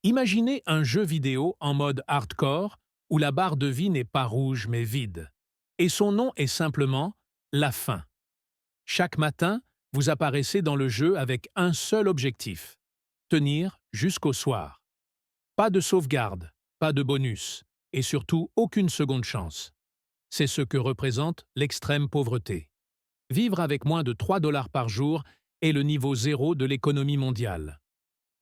Imaginez un jeu vidéo en mode hardcore où la barre de vie n'est pas rouge mais vide. Et son nom est simplement la fin. Chaque matin, vous apparaissez dans le jeu avec un seul objectif: tenir jusqu'au soir. Pas de sauvegarde, pas de bonus, et surtout aucune seconde chance. C'est ce que représente l'extrême pauvreté. Vivre avec moins de 3 dollars par jour est le niveau zéro de l'économie mondiale.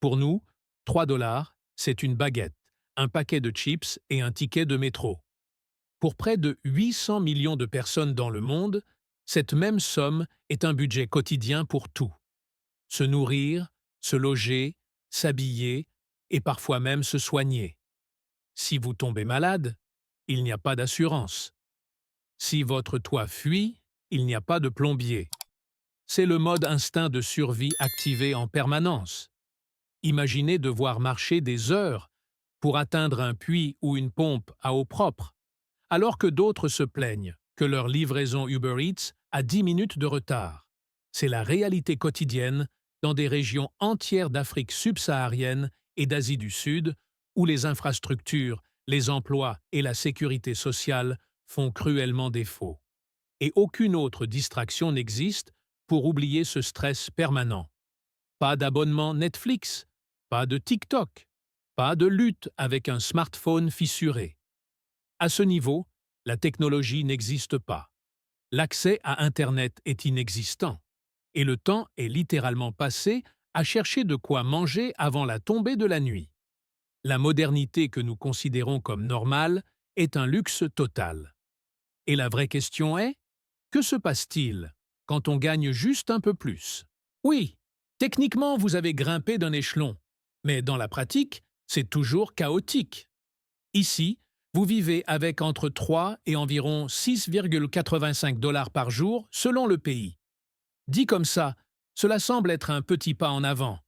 Pour nous, 3 dollars, c'est une baguette, un paquet de chips et un ticket de métro. Pour près de 800 millions de personnes dans le monde, cette même somme est un budget quotidien pour tout. Se nourrir, se loger, s'habiller et parfois même se soigner. Si vous tombez malade, il n'y a pas d'assurance. Si votre toit fuit, il n'y a pas de plombier. C'est le mode instinct de survie activé en permanence. Imaginez devoir marcher des heures pour atteindre un puits ou une pompe à eau propre, alors que d'autres se plaignent que leur livraison Uber Eats a 10 minutes de retard. C'est la réalité quotidienne dans des régions entières d'Afrique subsaharienne et d'Asie du Sud, où les infrastructures, les emplois et la sécurité sociale font cruellement défaut. Et aucune autre distraction n'existe pour oublier ce stress permanent. Pas d'abonnement Netflix, pas de TikTok, pas de lutte avec un smartphone fissuré. À ce niveau, la technologie n'existe pas. L'accès à Internet est inexistant. Et le temps est littéralement passé à chercher de quoi manger avant la tombée de la nuit. La modernité que nous considérons comme normale est un luxe total. Et la vraie question est, que se passe-t-il quand on gagne juste un peu plus? Oui, techniquement vous avez grimpé d'un échelon, mais dans la pratique, c'est toujours chaotique. Ici, vous vivez avec entre 3 et environ 6,85 dollars par jour selon le pays. Dit comme ça, cela semble être un petit pas en avant.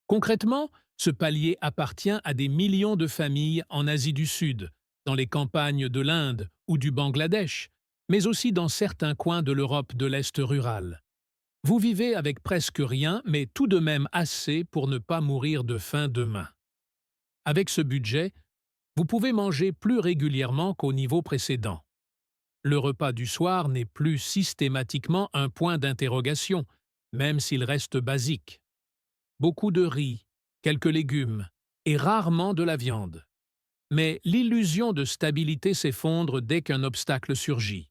Concrètement, ce palier appartient à des millions de familles en Asie du Sud, dans les campagnes de l'Inde ou du Bangladesh, mais aussi dans certains coins de l'Europe de l'Est rurale. Vous vivez avec presque rien, mais tout de même assez pour ne pas mourir de faim demain. Avec ce budget, vous pouvez manger plus régulièrement qu'au niveau précédent. Le repas du soir n'est plus systématiquement un point d'interrogation, même s'il reste basique. Beaucoup de riz, quelques légumes et rarement de la viande. Mais l'illusion de stabilité s'effondre dès qu'un obstacle surgit.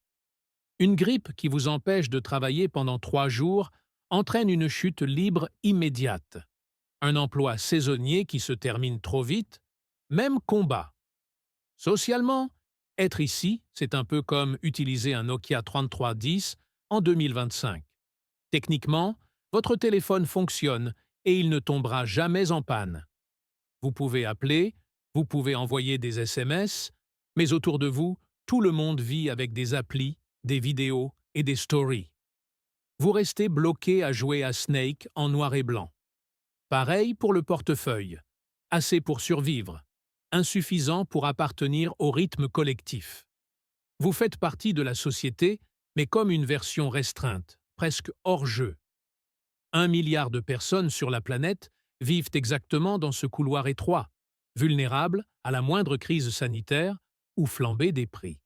Une grippe qui vous empêche de travailler pendant 3 jours entraîne une chute libre immédiate. Un emploi saisonnier qui se termine trop vite, même combat. Socialement, être ici, c'est un peu comme utiliser un Nokia 3310 en 2025. Techniquement, votre téléphone fonctionne et il ne tombera jamais en panne. Vous pouvez appeler, vous pouvez envoyer des SMS, mais autour de vous, tout le monde vit avec des applis, des vidéos et des stories. Vous restez bloqué à jouer à Snake en noir et blanc. Pareil pour le portefeuille. Assez pour survivre, insuffisant pour appartenir au rythme collectif. Vous faites partie de la société, mais comme une version restreinte, presque hors jeu. 1 milliard de personnes sur la planète vivent exactement dans ce couloir étroit, vulnérables à la moindre crise sanitaire ou flambée des prix.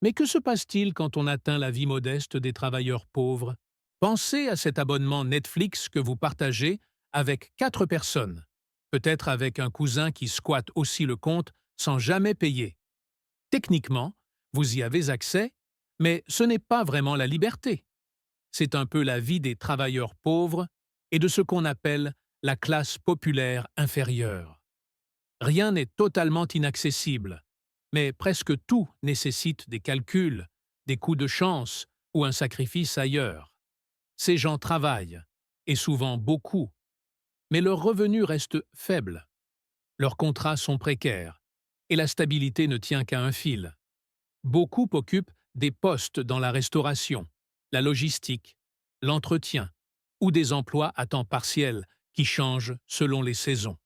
Mais que se passe-t-il quand on atteint la vie modeste des travailleurs pauvres? Pensez à cet abonnement Netflix que vous partagez avec 4 personnes, peut-être avec un cousin qui squatte aussi le compte sans jamais payer. Techniquement, vous y avez accès, mais ce n'est pas vraiment la liberté. C'est un peu la vie des travailleurs pauvres et de ce qu'on appelle la classe populaire inférieure. Rien n'est totalement inaccessible, mais presque tout nécessite des calculs, des coups de chance ou un sacrifice ailleurs. Ces gens travaillent, et souvent beaucoup, mais leurs revenus restent faibles. Leurs contrats sont précaires, et la stabilité ne tient qu'à un fil. Beaucoup occupent des postes dans la restauration, la logistique, l'entretien ou des emplois à temps partiel qui changent selon les saisons.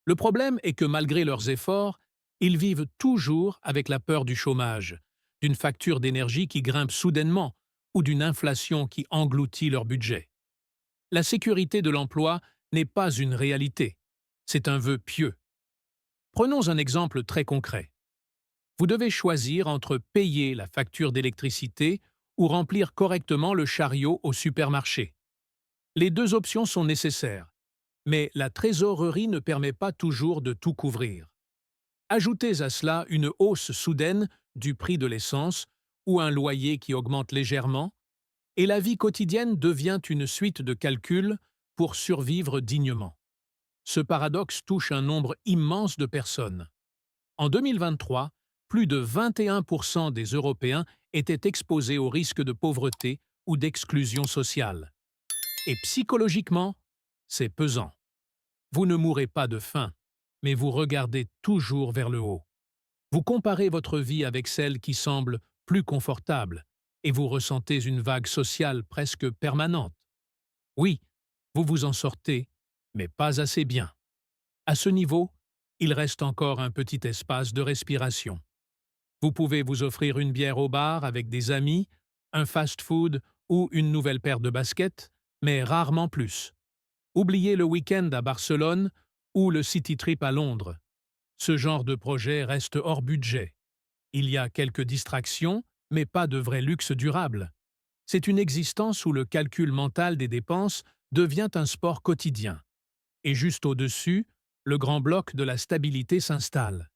Le problème est que malgré leurs efforts, ils vivent toujours avec la peur du chômage, d'une facture d'énergie qui grimpe soudainement ou d'une inflation qui engloutit leur budget. La sécurité de l'emploi n'est pas une réalité, c'est un vœu pieux. Prenons un exemple très concret. Vous devez choisir entre payer la facture d'électricité ou remplir correctement le chariot au supermarché. Les deux options sont nécessaires, mais la trésorerie ne permet pas toujours de tout couvrir. Ajoutez à cela une hausse soudaine du prix de l'essence ou un loyer qui augmente légèrement, et la vie quotidienne devient une suite de calculs pour survivre dignement. Ce paradoxe touche un nombre immense de personnes. En 2023, plus de 21% des Européens étaient exposés au risque de pauvreté ou d'exclusion sociale. Et psychologiquement, c'est pesant. Vous ne mourrez pas de faim, mais vous regardez toujours vers le haut. Vous comparez votre vie avec celle qui semble plus confortable, et vous ressentez une vague sociale presque permanente. Oui, vous vous en sortez, mais pas assez bien. À ce niveau, il reste encore un petit espace de respiration. Vous pouvez vous offrir une bière au bar avec des amis, un fast-food ou une nouvelle paire de baskets, mais rarement plus. Oubliez le week-end à Barcelone ou le city trip à Londres. Ce genre de projet reste hors budget. Il y a quelques distractions, mais pas de vrai luxe durable. C'est une existence où le calcul mental des dépenses devient un sport quotidien. Et juste au-dessus, le grand bloc de la stabilité s'installe.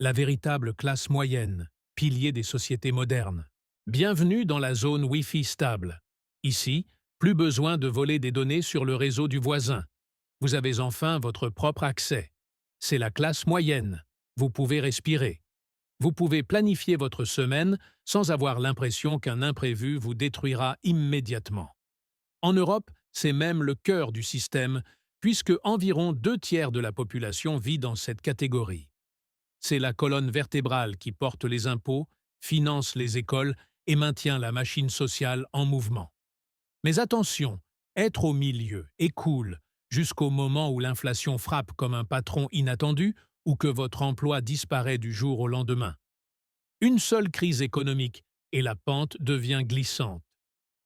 La véritable classe moyenne, pilier des sociétés modernes. Bienvenue dans la zone Wi-Fi stable. Ici, plus besoin de voler des données sur le réseau du voisin. Vous avez enfin votre propre accès. C'est la classe moyenne. Vous pouvez respirer. Vous pouvez planifier votre semaine sans avoir l'impression qu'un imprévu vous détruira immédiatement. En Europe, c'est même le cœur du système, puisque environ 2 tiers de la population vit dans cette catégorie. C'est la colonne vertébrale qui porte les impôts, finance les écoles et maintient la machine sociale en mouvement. Mais attention, être au milieu est cool, jusqu'au moment où l'inflation frappe comme un patron inattendu ou que votre emploi disparaît du jour au lendemain. Une seule crise économique et la pente devient glissante.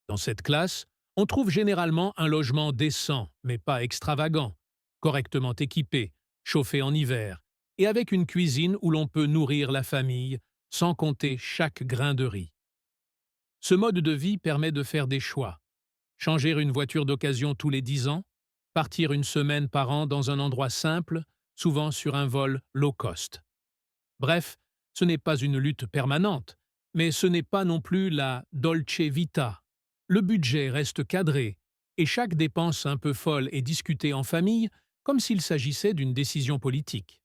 Dans cette classe, on trouve généralement un logement décent, mais pas extravagant, correctement équipé, chauffé en hiver, et avec une cuisine où l'on peut nourrir la famille, sans compter chaque grain de riz. Ce mode de vie permet de faire des choix. Changer une voiture d'occasion tous les 10 ans, partir une semaine par an dans un endroit simple, souvent sur un vol low cost. Bref, ce n'est pas une lutte permanente, mais ce n'est pas non plus la dolce vita. Le budget reste cadré, et chaque dépense un peu folle est discutée en famille comme s'il s'agissait d'une décision politique.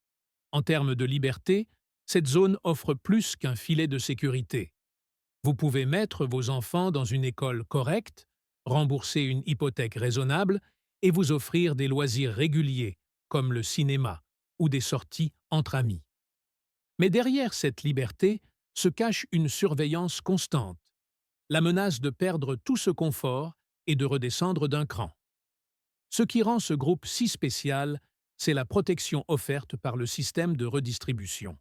En termes de liberté, cette zone offre plus qu'un filet de sécurité. Vous pouvez mettre vos enfants dans une école correcte, rembourser une hypothèque raisonnable et vous offrir des loisirs réguliers, comme le cinéma ou des sorties entre amis. Mais derrière cette liberté se cache une surveillance constante, la menace de perdre tout ce confort et de redescendre d'un cran. Ce qui rend ce groupe si spécial, c'est la protection offerte par le système de redistribution.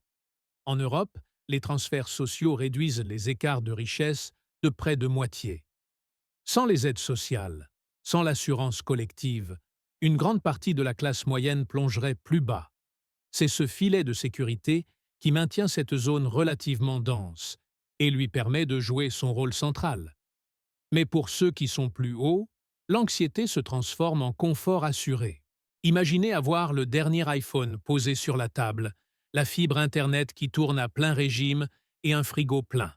En Europe, les transferts sociaux réduisent les écarts de richesse de près de moitié. Sans les aides sociales, sans l'assurance collective, une grande partie de la classe moyenne plongerait plus bas. C'est ce filet de sécurité qui maintient cette zone relativement dense et lui permet de jouer son rôle central. Mais pour ceux qui sont plus hauts, l'anxiété se transforme en confort assuré. Imaginez avoir le dernier iPhone posé sur la table, la fibre Internet qui tourne à plein régime et un frigo plein.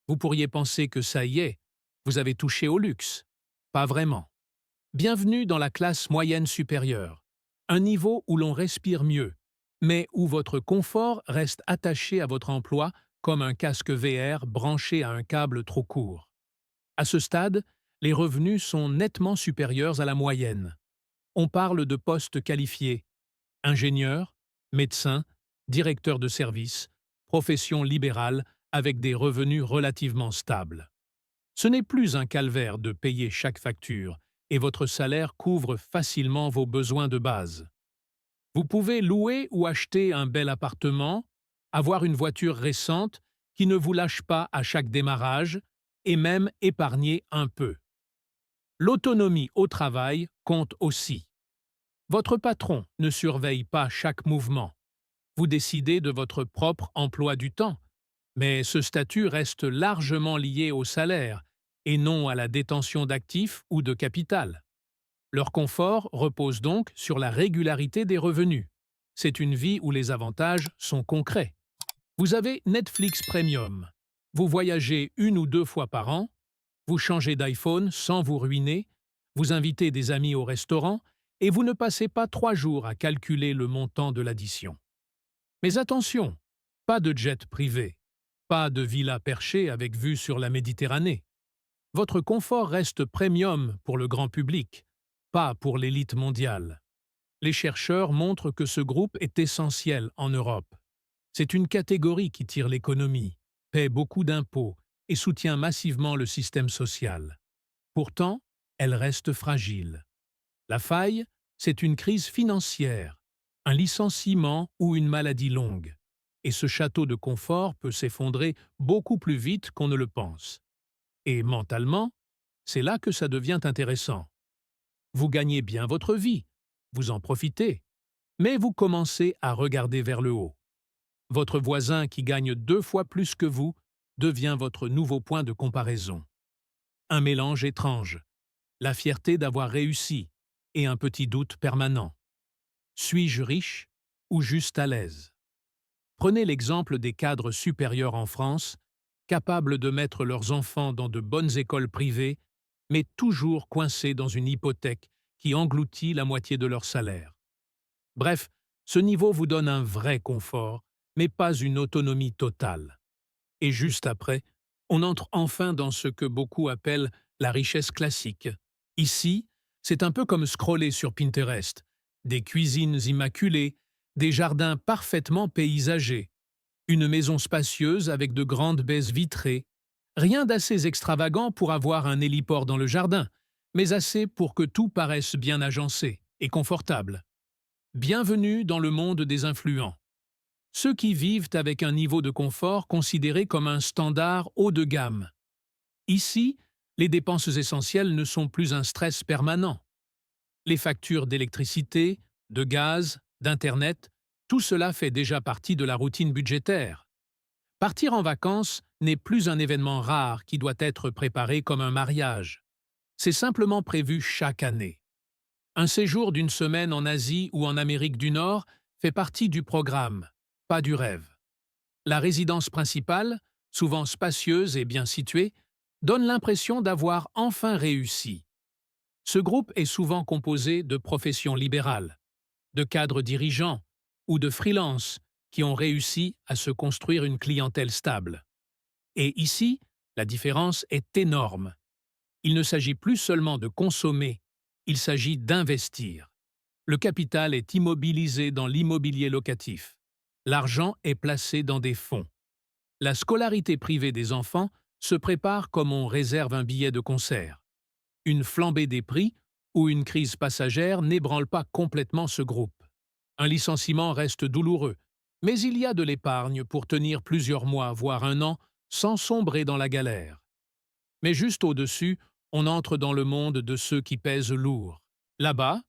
Vous pourriez penser que ça y est, vous avez touché au luxe. Pas vraiment. Bienvenue dans la classe moyenne supérieure, un niveau où l'on respire mieux, mais où votre confort reste attaché à votre emploi comme un casque VR branché à un câble trop court. À ce stade, les revenus sont nettement supérieurs à la moyenne. On parle de postes qualifiés, ingénieurs, médecins, directeurs de service, professions libérales avec des revenus relativement stables. Ce n'est plus un calvaire de payer chaque facture et votre salaire couvre facilement vos besoins de base. Vous pouvez louer ou acheter un bel appartement, avoir une voiture récente qui ne vous lâche pas à chaque démarrage et même épargner un peu. L'autonomie au travail compte aussi. Votre patron ne surveille pas chaque mouvement. Vous décidez de votre propre emploi du temps, mais ce statut reste largement lié au salaire et non à la détention d'actifs ou de capital. Leur confort repose donc sur la régularité des revenus. C'est une vie où les avantages sont concrets. Vous avez Netflix Premium. Vous voyagez 1 ou 2 fois par an, vous changez d'iPhone sans vous ruiner, vous invitez des amis au restaurant et vous ne passez pas 3 jours à calculer le montant de l'addition. Mais attention, pas de jet privé, pas de villa perchée avec vue sur la Méditerranée. Votre confort reste premium pour le grand public, pas pour l'élite mondiale. Les chercheurs montrent que ce groupe est essentiel en Europe. C'est une catégorie qui tire l'économie, paie beaucoup d'impôts et soutient massivement le système social. Pourtant, elle reste fragile. La faille, c'est une crise financière, un licenciement ou une maladie longue. Et ce château de confort peut s'effondrer beaucoup plus vite qu'on ne le pense. Et mentalement, c'est là que ça devient intéressant. Vous gagnez bien votre vie, vous en profitez, mais vous commencez à regarder vers le haut. Votre voisin qui gagne 2 fois plus que vous devient votre nouveau point de comparaison. Un mélange étrange, la fierté d'avoir réussi et un petit doute permanent. Suis-je riche ou juste à l'aise? Prenez l'exemple des cadres supérieurs en France, capables de mettre leurs enfants dans de bonnes écoles privées, mais toujours coincés dans une hypothèque qui engloutit la moitié de leur salaire. Bref, ce niveau vous donne un vrai confort, mais pas une autonomie totale. Et juste après, on entre enfin dans ce que beaucoup appellent la richesse classique. Ici, c'est un peu comme scroller sur Pinterest. Des cuisines immaculées, des jardins parfaitement paysagés, une maison spacieuse avec de grandes baies vitrées. Rien d'assez extravagant pour avoir un héliport dans le jardin, mais assez pour que tout paraisse bien agencé et confortable. Bienvenue dans le monde des influents. Ceux qui vivent avec un niveau de confort considéré comme un standard haut de gamme. Ici, les dépenses essentielles ne sont plus un stress permanent. Les factures d'électricité, de gaz, d'Internet, tout cela fait déjà partie de la routine budgétaire. Partir en vacances n'est plus un événement rare qui doit être préparé comme un mariage. C'est simplement prévu chaque année. Un séjour d'une semaine en Asie ou en Amérique du Nord fait partie du programme, pas du rêve. La résidence principale, souvent spacieuse et bien située, donne l'impression d'avoir enfin réussi. Ce groupe est souvent composé de professions libérales, de cadres dirigeants ou de freelances qui ont réussi à se construire une clientèle stable. Et ici, la différence est énorme. Il ne s'agit plus seulement de consommer, il s'agit d'investir. Le capital est immobilisé dans l'immobilier locatif. L'argent est placé dans des fonds. La scolarité privée des enfants se prépare comme on réserve un billet de concert. Une flambée des prix ou une crise passagère n'ébranle pas complètement ce groupe. Un licenciement reste douloureux, mais il y a de l'épargne pour tenir plusieurs mois, voire un an, sans sombrer dans la galère. Mais juste au-dessus, on entre dans le monde de ceux qui pèsent lourd. Là-bas,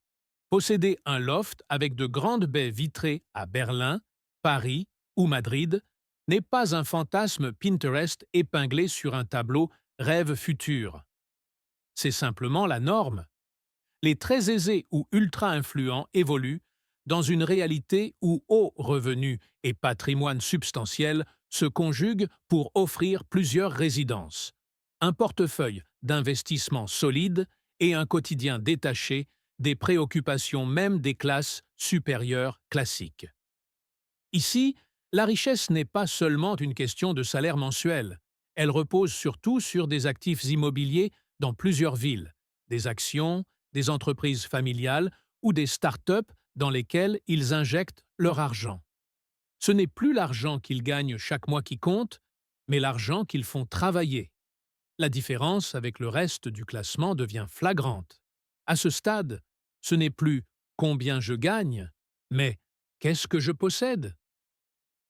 posséder un loft avec de grandes baies vitrées à Berlin, Paris ou Madrid n'est pas un fantasme Pinterest épinglé sur un tableau rêve futur. C'est simplement la norme. Les très aisés ou ultra-influents évoluent dans une réalité où haut revenu et patrimoine substantiel se conjuguent pour offrir plusieurs résidences, un portefeuille d'investissement solide et un quotidien détaché des préoccupations même des classes supérieures classiques. Ici, la richesse n'est pas seulement une question de salaire mensuel, elle repose surtout sur des actifs immobiliers dans plusieurs villes, des actions, des entreprises familiales ou des start-up dans lesquelles ils injectent leur argent. Ce n'est plus l'argent qu'ils gagnent chaque mois qui compte, mais l'argent qu'ils font travailler. La différence avec le reste du classement devient flagrante. À ce stade, ce n'est plus combien je gagne, mais qu'est-ce que je possède?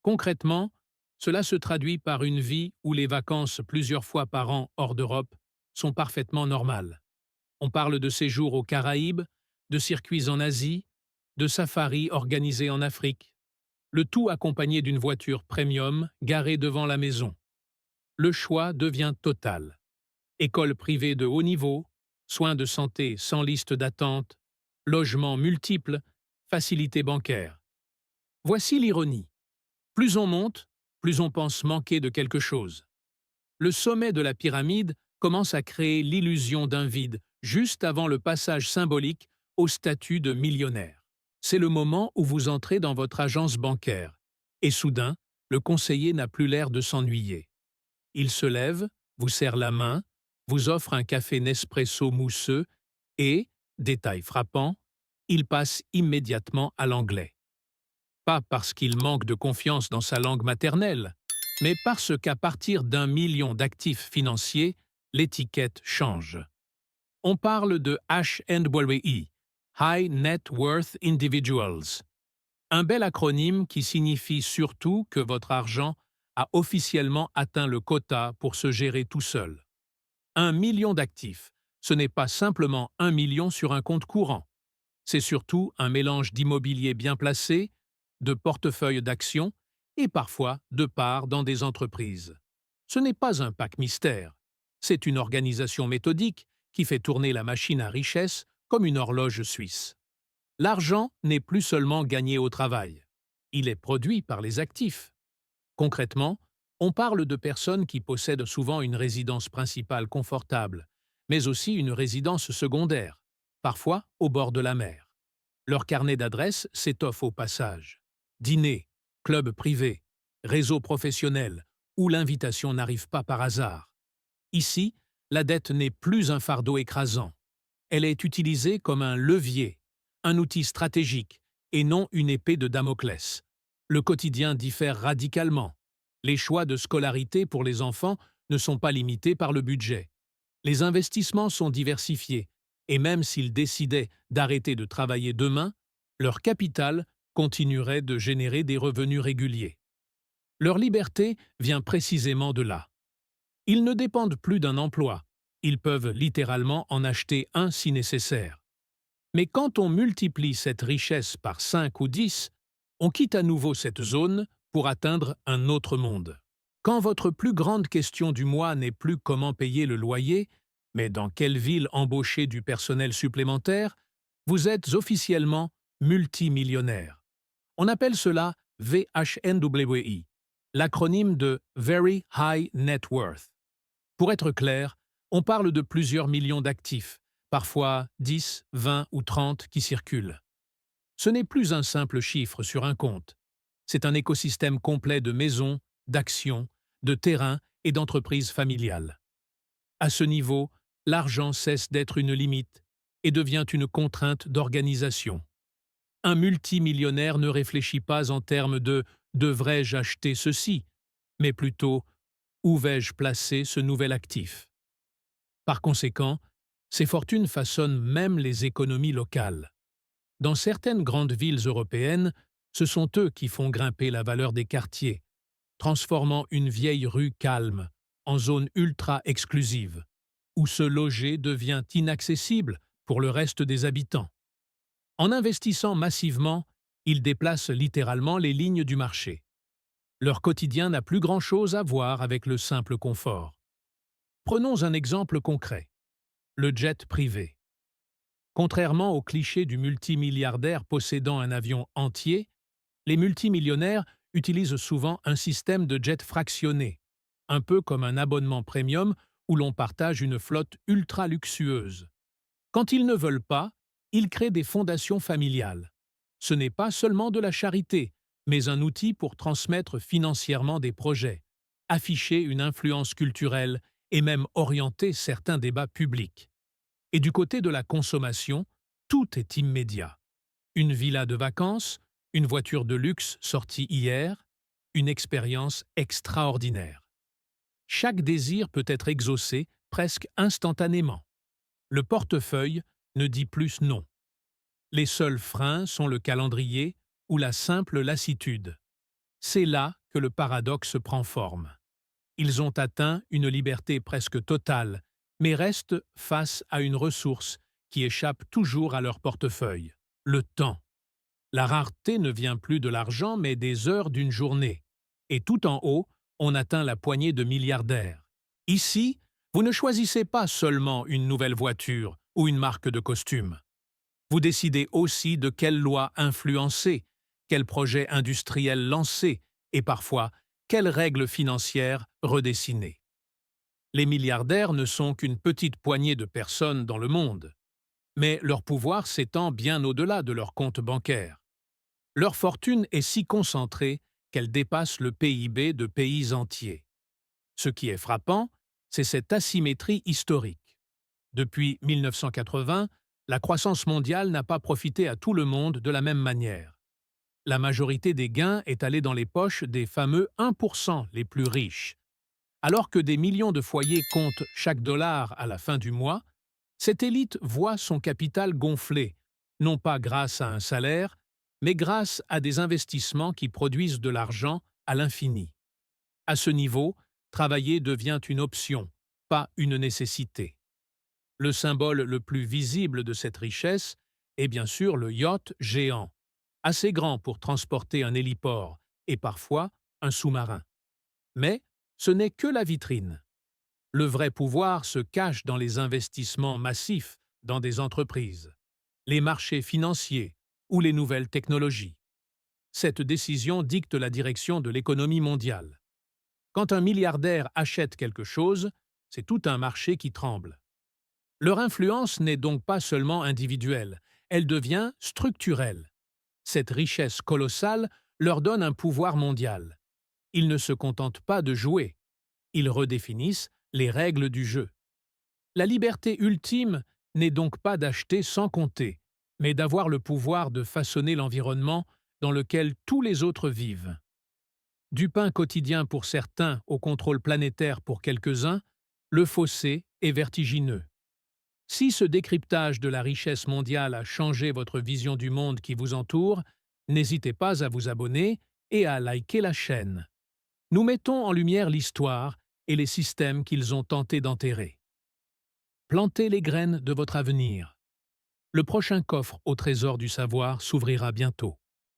Concrètement, cela se traduit par une vie où les vacances plusieurs fois par an hors d'Europe sont parfaitement normales. On parle de séjours aux Caraïbes, de circuits en Asie, de safaris organisés en Afrique. le tout accompagné d'une voiture premium garée devant la maison. Le choix devient total. École privée de haut niveau, soins de santé sans liste d'attente, logements multiples, facilités bancaires. Voici l'ironie. Plus on monte, plus on pense manquer de quelque chose. Le sommet de la pyramide commence à créer l'illusion d'un vide, juste avant le passage symbolique au statut de millionnaire. C'est le moment où vous entrez dans votre agence bancaire. Et soudain, le conseiller n'a plus l'air de s'ennuyer. Il se lève, vous serre la main, vous offre un café Nespresso mousseux et, détail frappant, il passe immédiatement à l'anglais. Pas parce qu'il manque de confiance dans sa langue maternelle, mais parce qu'à partir d'1 million d'actifs financiers, l'étiquette change. On parle de HNWI, High Net Worth Individuals, un bel acronyme qui signifie surtout que votre argent a officiellement atteint le quota pour se gérer tout seul. 1 million d'actifs, ce n'est pas simplement 1 million sur un compte courant. C'est surtout un mélange d'immobilier bien placé, de portefeuilles d'actions et parfois de parts dans des entreprises. Ce n'est pas un pack mystère, c'est une organisation méthodique qui fait tourner la machine à richesse comme une horloge suisse. L'argent n'est plus seulement gagné au travail, il est produit par les actifs. Concrètement, on parle de personnes qui possèdent souvent une résidence principale confortable, mais aussi une résidence secondaire, parfois au bord de la mer. Leur carnet d'adresses s'étoffe au passage. Dîner, club privé, réseau professionnel, où l'invitation n'arrive pas par hasard. Ici, la dette n'est plus un fardeau écrasant. Elle est utilisée comme un levier, un outil stratégique, et non une épée de Damoclès. Le quotidien diffère radicalement. Les choix de scolarité pour les enfants ne sont pas limités par le budget. Les investissements sont diversifiés, et même s'ils décidaient d'arrêter de travailler demain, leur capital continuerait de générer des revenus réguliers. Leur liberté vient précisément de là. Ils ne dépendent plus d'un emploi, ils peuvent littéralement en acheter un si nécessaire. Mais quand on multiplie cette richesse par 5 ou 10, on quitte à nouveau cette zone pour atteindre un autre monde. Quand votre plus grande question du mois n'est plus comment payer le loyer, mais dans quelle ville embaucher du personnel supplémentaire, vous êtes officiellement multimillionnaire. On appelle cela VHNWI, l'acronyme de Very High Net Worth. Pour être clair, on parle de plusieurs millions d'actifs, parfois 10, 20 ou 30 qui circulent. Ce n'est plus un simple chiffre sur un compte. C'est un écosystème complet de maisons, d'actions, de terrains et d'entreprises familiales. À ce niveau, l'argent cesse d'être une limite et devient une contrainte d'organisation. Un multimillionnaire ne réfléchit pas en termes de « devrais-je acheter ceci ?», mais plutôt « où vais-je placer ce nouvel actif ?» Par conséquent, ces fortunes façonnent même les économies locales. Dans certaines grandes villes européennes, ce sont eux qui font grimper la valeur des quartiers, transformant une vieille rue calme en zone ultra exclusive, où se loger devient inaccessible pour le reste des habitants. En investissant massivement, ils déplacent littéralement les lignes du marché. Leur quotidien n'a plus grand-chose à voir avec le simple confort. Prenons un exemple concret. Le jet privé. Contrairement au cliché du multimilliardaire possédant un avion entier, les multimillionnaires utilisent souvent un système de jet fractionné, un peu comme un abonnement premium où l'on partage une flotte ultra luxueuse. Quand ils ne veulent pas, ils créent des fondations familiales. Ce n'est pas seulement de la charité, mais un outil pour transmettre financièrement des projets, afficher une influence culturelle et même orienter certains débats publics. Et du côté de la consommation, tout est immédiat. Une villa de vacances, une voiture de luxe sortie hier, une expérience extraordinaire. Chaque désir peut être exaucé presque instantanément. Le portefeuille ne dit plus non. Les seuls freins sont le calendrier ou la simple lassitude. C'est là que le paradoxe prend forme. Ils ont atteint une liberté presque totale, mais restent face à une ressource qui échappe toujours à leur portefeuille, le temps. La rareté ne vient plus de l'argent mais des heures d'une journée. Et tout en haut, on atteint la poignée de milliardaires. Ici, vous ne choisissez pas seulement une nouvelle voiture ou une marque de costume. Vous décidez aussi de quelles lois influencer, quels projets industriels lancer et parfois quelles règles financières redessiner. Les milliardaires ne sont qu'une petite poignée de personnes dans le monde, mais leur pouvoir s'étend bien au-delà de leur compte bancaire. Leur fortune est si concentrée qu'elle dépasse le PIB de pays entiers. Ce qui est frappant, c'est cette asymétrie historique. Depuis 1980, la croissance mondiale n'a pas profité à tout le monde de la même manière. La majorité des gains est allée dans les poches des fameux 1% les plus riches. Alors que des millions de foyers comptent chaque dollar à la fin du mois, cette élite voit son capital gonfler, non pas grâce à un salaire, mais grâce à des investissements qui produisent de l'argent à l'infini. À ce niveau, travailler devient une option, pas une nécessité. Le symbole le plus visible de cette richesse est bien sûr le yacht géant, assez grand pour transporter un héliport et parfois un sous-marin. Mais ce n'est que la vitrine. Le vrai pouvoir se cache dans les investissements massifs dans des entreprises, les marchés financiers ou les nouvelles technologies. Cette décision dicte la direction de l'économie mondiale. Quand un milliardaire achète quelque chose, c'est tout un marché qui tremble. Leur influence n'est donc pas seulement individuelle, elle devient structurelle. Cette richesse colossale leur donne un pouvoir mondial. Ils ne se contentent pas de jouer, ils redéfinissent les règles du jeu. La liberté ultime n'est donc pas d'acheter sans compter, mais d'avoir le pouvoir de façonner l'environnement dans lequel tous les autres vivent. Du pain quotidien pour certains au contrôle planétaire pour quelques-uns, le fossé est vertigineux. Si ce décryptage de la richesse mondiale a changé votre vision du monde qui vous entoure, n'hésitez pas à vous abonner et à liker la chaîne. Nous mettons en lumière l'histoire et les systèmes qu'ils ont tenté d'enterrer. Plantez les graines de votre avenir. Le prochain coffre au trésor du savoir s'ouvrira bientôt.